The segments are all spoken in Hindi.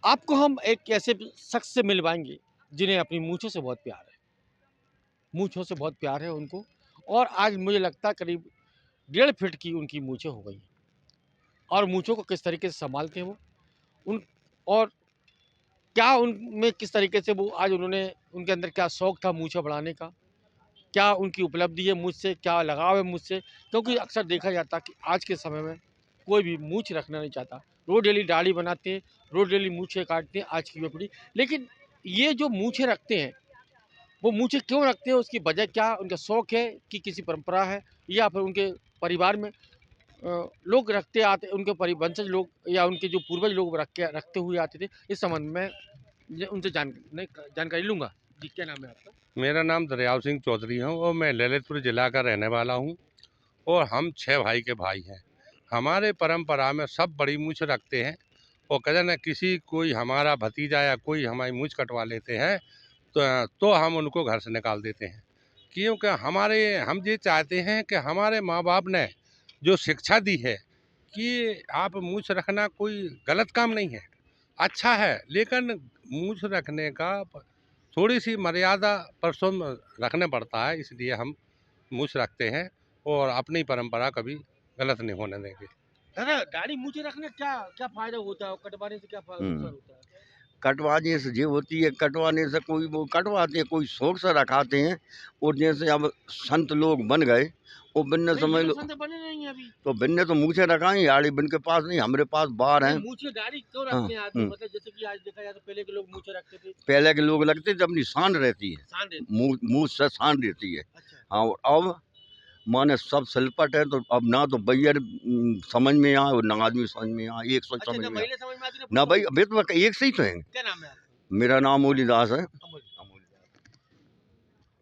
आपको हम एक ऐसे शख्स से मिलवाएँगे, जिन्हें अपनी मूँछों से बहुत प्यार है। मूँछों से बहुत प्यार है उनको और आज मुझे लगता है करीब 1.5 फीट की उनकी मूँछें हो गई हैं और मूँछों को किस तरीके से सँभालते हैं वो, उन और क्या उनमें किस तरीके से वो आज उन्होंने उनके अंदर क्या शौक था मूँछें बढ़ाने का, क्या उनकी उपलब्धि है मुझसे, क्या लगाव है मुझसे? क्योंकि अक्सर देखा जाता है कि आज के समय में कोई भी मूंछ रखना नहीं चाहता। रोज़ डेली दाढ़ी बनाते हैं, रोज़ डेली मूंछें काटते हैं आज की युवा पीढ़ी। लेकिन ये जो मूंछें रखते हैं, वो मूंछें क्यों रखते हैं, उसकी वजह क्या? उनका शौक है कि किसी परंपरा है या फिर उनके परिवार में लोग रखते आते उनके वंशज लोग या उनके जो पूर्वज लोग रखते हुए आते थे। इस संबंध में उनसे जानकारी लूँगा। जी, क्या नाम है आपका? मेरा नाम दरियाव सिंह चौधरी है और मैं ललितपुर जिला का रहने वाला हूँ और हम 6 भाई के भाई हैं। हमारे परंपरा में सब बड़ी मूछ रखते हैं और कहते ना किसी कोई हमारा भतीजा या कोई हमारी मूछ कटवा लेते हैं तो हम उनको घर से निकाल देते हैं, क्योंकि हम ये चाहते हैं कि हमारे माँ बाप ने जो शिक्षा दी है कि आप मूछ रखना कोई गलत काम नहीं है, अच्छा है, लेकिन मूछ रखने का थोड़ी सी मर्यादा परसों रखना पड़ता है, इसलिए हम मूछ रखते हैं और अपनी परंपरा कभी गलत नहीं होने देंगे। दादा दाढ़ी मूंछें रखने क्या क्या फायदा होता है और कटवाने से क्या नुकसान होता है? कटवाने से ये होती है, कटवाने से कोई वो कटवाते हैं, कोई शौक से रखाते हैं। और जैसे अब संत लोग बन गए, वो बिन्ने नहीं, ये समझ तो लो, संत बने नहीं है अभी। तो बिन्ने तो मुँह से रखाएं, याड़ी बिन के पास नहीं, हमारे पास बाहर नहीं, हैं। मूंछें दाढ़ी क्यों हाँ। रखते हैं आदमी? मतलब जैसे कि आज देखा जाए तो पहले के लोग मूंछें रखते थे, पहले के लोग लगते थे, अपनी शान रहती है, शान रहती मुँह मुँह से शान रहती है। है। अच्छा, हाँ, और अब माने सब सिलपट है, तो अब ना तो बैयर समझ में आए और ना आदमी समझ में आए, एक सोच अच्छा, समझ ना में आए। महिला समझ में आती ना ना पुरुष भाई, समझ में अभी तो एक से ही तो है। आती। क्या नाम है आपका? मेरा नाम ओली दास है। अमोल।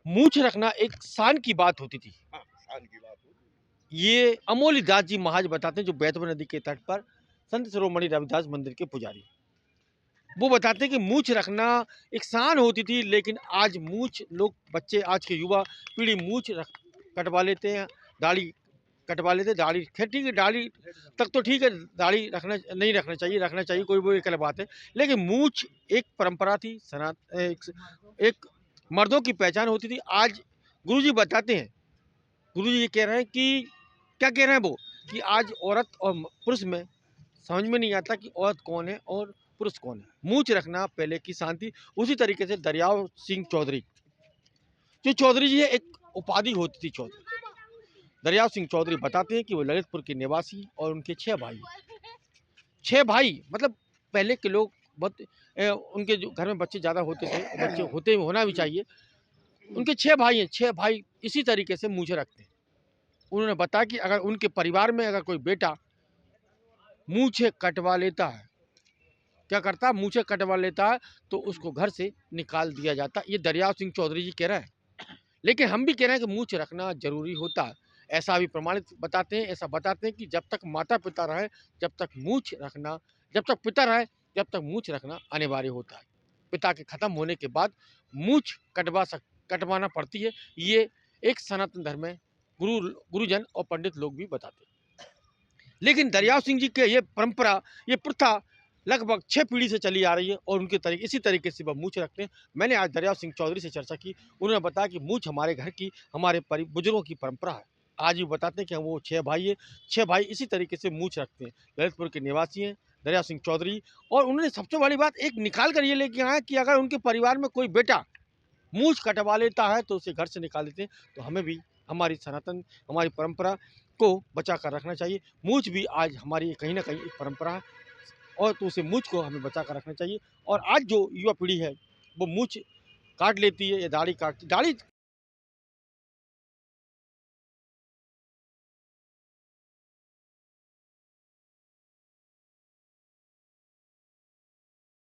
मूंछ रखना एक शान की बात होती थी। हाँ, शान की बात होती ये अमोली दास जी महाराज बताते हैं, जो बैतवा नदी के तट पर संत शिरोमणि रविदास मंदिर के पुजारी। वो बताते हैं कि मूंछ रखना एक शान होती थी, लेकिन आज मूंछ लोग बच्चे आज के युवा पीढ़ी कटवा लेते हैं, दाढ़ी कटवा लेते हैं। दाढ़ी खैर ठीक है, दाढ़ी तक तो ठीक है, दाढ़ी नहीं रखना चाहिए, कोई वो एक अलग बात है। लेकिन मूंछ एक परंपरा थी, एक मर्दों की पहचान होती थी। आज गुरुजी बताते हैं, गुरुजी ये कह रहे हैं कि क्या कह रहे हैं वो, कि आज औरत और पुरुष में समझ में नहीं आता कि औरत कौन है और पुरुष कौन है। मूंछ रखना पहले की शांति। उसी तरीके से दरियाव सिंह चौधरी, जो चौधरी जी है, एक उपाधि होती थी चौधरी। दरियाव सिंह चौधरी बताते हैं कि वो ललितपुर के निवासी और उनके 6 भाई हैं। 6 भाई मतलब पहले के लोग बहुत उनके जो घर में बच्चे ज़्यादा होते थे, बच्चे होते होना भी चाहिए। उनके 6 भाई हैं, 6 भाई इसी तरीके से मूंछें रखते हैं। उन्होंने बताया कि अगर उनके परिवार में अगर कोई बेटा मूंछें कटवा लेता है, क्या करता है, मूंछें कटवा लेता है, तो उसको घर से निकाल दिया जाता है। ये दरियाव सिंह चौधरी जी कह रहे हैं। लेकिन हम भी कह रहे हैं कि मूंछ रखना जरूरी होता है। ऐसा भी प्रमाणित बताते हैं, ऐसा बताते हैं कि जब तक माता पिता रहे, जब तक मूंछ रखना, जब तक पिता रहे, जब तक मूंछ रखना अनिवार्य होता है। पिता के खत्म होने के बाद मूंछ कटवाना पड़ती है। ये एक सनातन धर्म में गुरुजन और पंडित लोग भी बताते हैं। लेकिन दरियाव सिंह जी के ये परंपरा, ये प्रथा लगभग 6 पीढ़ी से चली आ रही है और उनके इसी तरीके से वह मूछ रखते हैं। मैंने आज दरियाव सिंह चौधरी से चर्चा की। उन्होंने बताया कि मूछ हमारे घर की, हमारे बुजुर्गों की परंपरा है। आज भी बताते हैं कि वो 6 भाई है, 6 भाई इसी तरीके से मूछ रखते हैं। ललितपुर के निवासी हैं दरियाव सिंह चौधरी। और उन्होंने सबसे बड़ी बात एक निकाल कर ये लेके आए कि अगर उनके परिवार में कोई बेटा मूछ कटवा लेता है तो उसे घर से निकाल देते हैं। तो हमें भी हमारी सनातन, हमारी परंपरा को बचा कर रखना चाहिए। मूछ भी आज हमारी कहीं ना कहीं एक परंपरा है और तो उसे मूछ को हमें बचा कर रखना चाहिए। और आज जो युवा पीढ़ी है वो मूछ काट लेती है या दाढ़ी